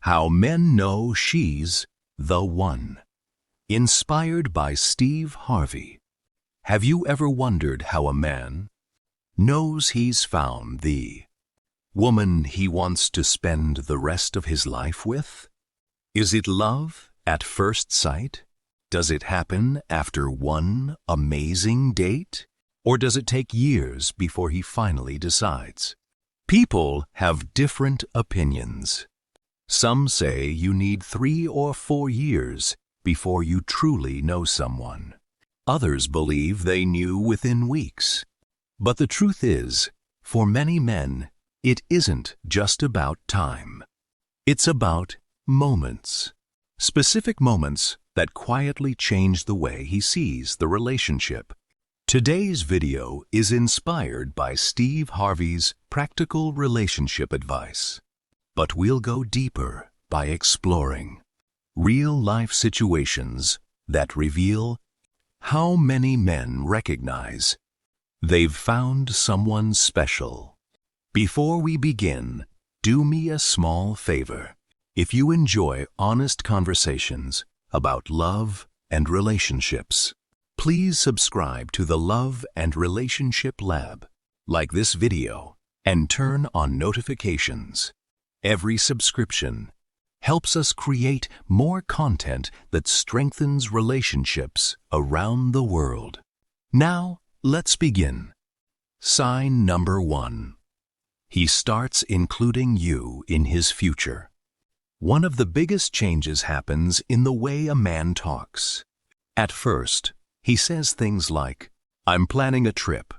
How Men Know She's the One. Inspired by Steve Harvey. Have you ever wondered how a man knows he's found the woman he wants to spend the rest of his life with? Is it love at first sight? Does it happen after one amazing date? Or does it take years before he finally decides? People have different opinions. Some say you need 3 or 4 years before you truly know someone. Others believe they knew within weeks. But the truth is, for many men, it isn't just about time. It's about moments. Specific moments that quietly change the way he sees the relationship. Today's video is inspired by Steve Harvey's practical relationship advice. But we'll go deeper by exploring real-life situations that reveal how many men recognize they've found someone special. Before we begin, do me a small favor. If you enjoy honest conversations about love and relationships, please subscribe to the Love and Relationship Lab, like this video, and turn on notifications. Every subscription helps us create more content that strengthens relationships around the world. Now, let's begin. Sign number 1. He starts including you in his future. One of the biggest changes happens in the way a man talks. At first, he says things like, "I'm planning a trip.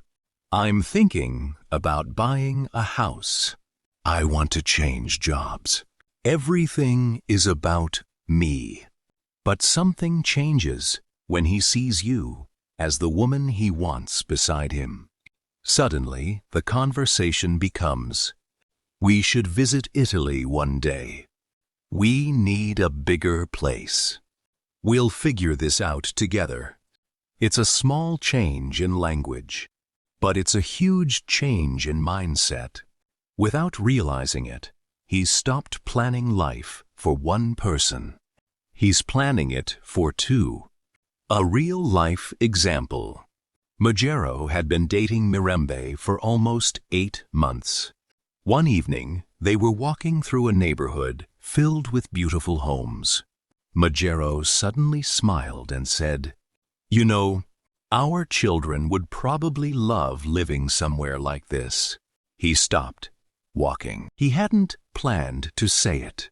I'm thinking about buying a house. I want to change jobs." Everything is about me. But something changes when he sees you as the woman he wants beside him. Suddenly, the conversation becomes, "We should visit Italy one day. We need a bigger place. We'll figure this out together." It's a small change in language, but it's a huge change in mindset. Without realizing it, he's stopped planning life for one person. He's planning it for 2. A real-life example. Majero had been dating Mirembe for almost 8 months. One evening, they were walking through a neighborhood filled with beautiful homes. Majero suddenly smiled and said, "You know, our children would probably love living somewhere like this." He stopped walking. He hadn't planned to say it.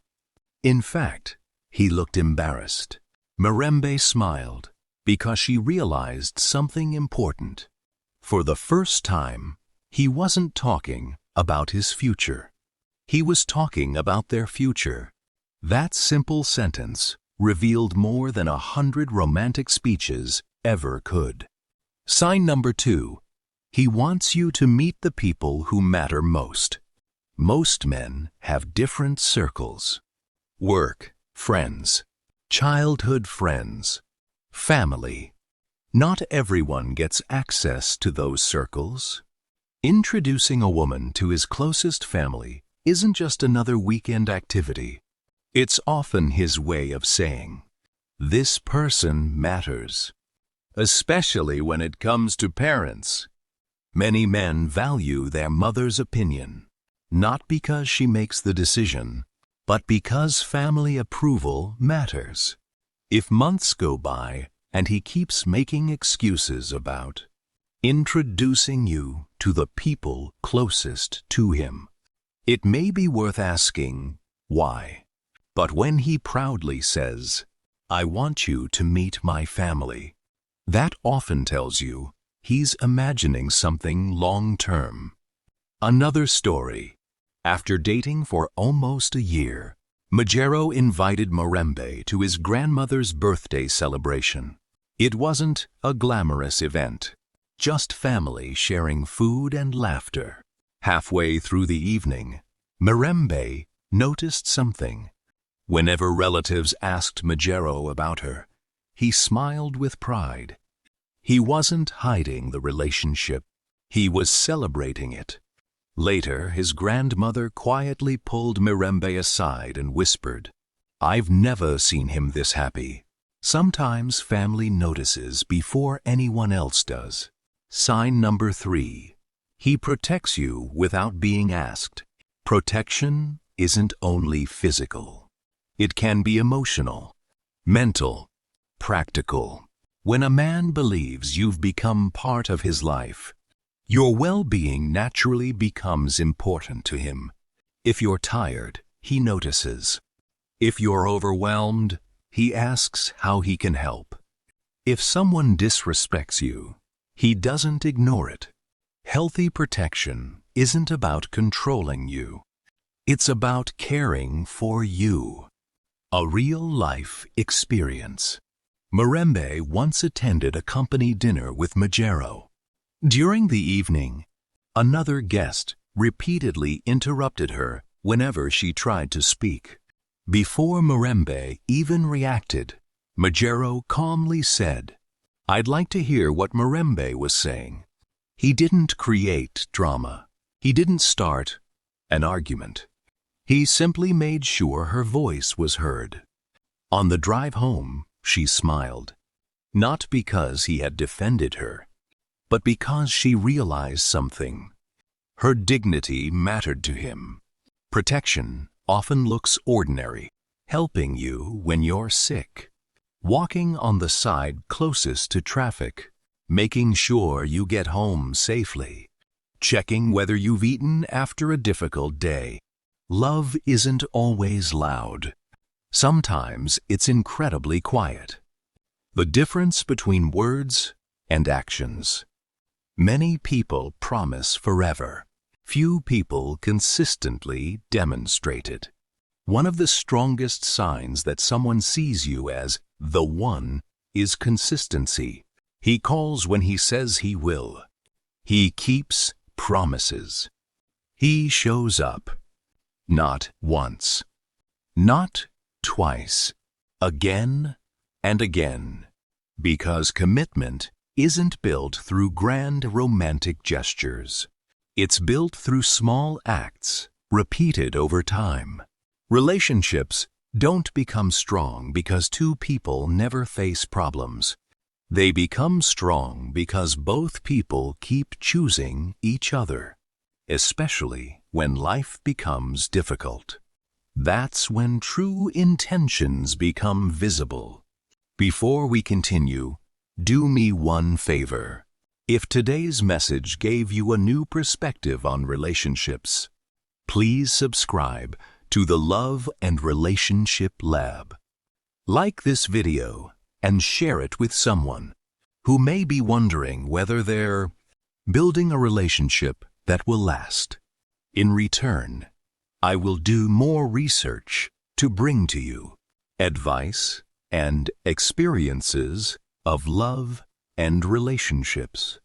In fact, he looked embarrassed. Mirembe smiled because she realized something important. For the first time, he wasn't talking about his future. He was talking about their future. That simple sentence revealed more than 100 romantic speeches ever could. Sign number 2. He wants you to meet the people who matter most. Most men have different circles. Work, friends, childhood friends, family. Not everyone gets access to those circles. Introducing a woman to his closest family isn't just another weekend activity. It's often his way of saying, "This person matters." Especially when it comes to parents. Many men value their mother's opinion, not because she makes the decision, but because family approval matters. If months go by and he keeps making excuses about introducing you to the people closest to him, it may be worth asking why. But when he proudly says, "I want you to meet my family," that often tells you he's imagining something long-term. Another story. After dating for almost a year, Majero invited Mirembe to his grandmother's birthday celebration. It wasn't a glamorous event, just family sharing food and laughter. Halfway through the evening, Mirembe noticed something. Whenever relatives asked Majero about her, he smiled with pride. He wasn't hiding the relationship. He was celebrating it. Later, his grandmother quietly pulled Mirembe aside and whispered, "I've never seen him this happy." Sometimes family notices before anyone else does. Sign number 3. He protects you without being asked. Protection isn't only physical. It can be emotional, mental, practical. When a man believes you've become part of his life, your well-being naturally becomes important to him. If you're tired, he notices. If you're overwhelmed, he asks how he can help. If someone disrespects you, he doesn't ignore it. Healthy protection isn't about controlling you. It's about caring for you. A real-life experience. Mirembe once attended a company dinner with Majero. During the evening, another guest repeatedly interrupted her whenever she tried to speak. Before Mirembe even reacted, Majero calmly said, "I'd like to hear what Mirembe was saying." He didn't create drama. He didn't start an argument. He simply made sure her voice was heard. On the drive home, she smiled, not because he had defended her, but because she realized something. Her dignity mattered to him. Protection often looks ordinary, helping you when you're sick, walking on the side closest to traffic, making sure you get home safely, checking whether you've eaten after a difficult day. Love isn't always loud. Sometimes it's incredibly quiet. The difference between words and actions. Many people promise forever. Few people consistently demonstrate it. One of the strongest signs that someone sees you as the one is consistency. He calls when he says he will. He keeps promises. He shows up. Not once. Not twice. Again and again. Because commitment isn't built through grand romantic gestures. It's built through small acts, repeated over time. Relationships don't become strong because two people never face problems. They become strong because both people keep choosing each other, especially when life becomes difficult. That's when true intentions become visible. Before we continue, do me one favor. If today's message gave you a new perspective on relationships, please subscribe to the Love and Relationship Lab. Like this video and share it with someone who may be wondering whether they're building a relationship that will last. In return, I will do more research to bring to you advice and experiences of love and relationships.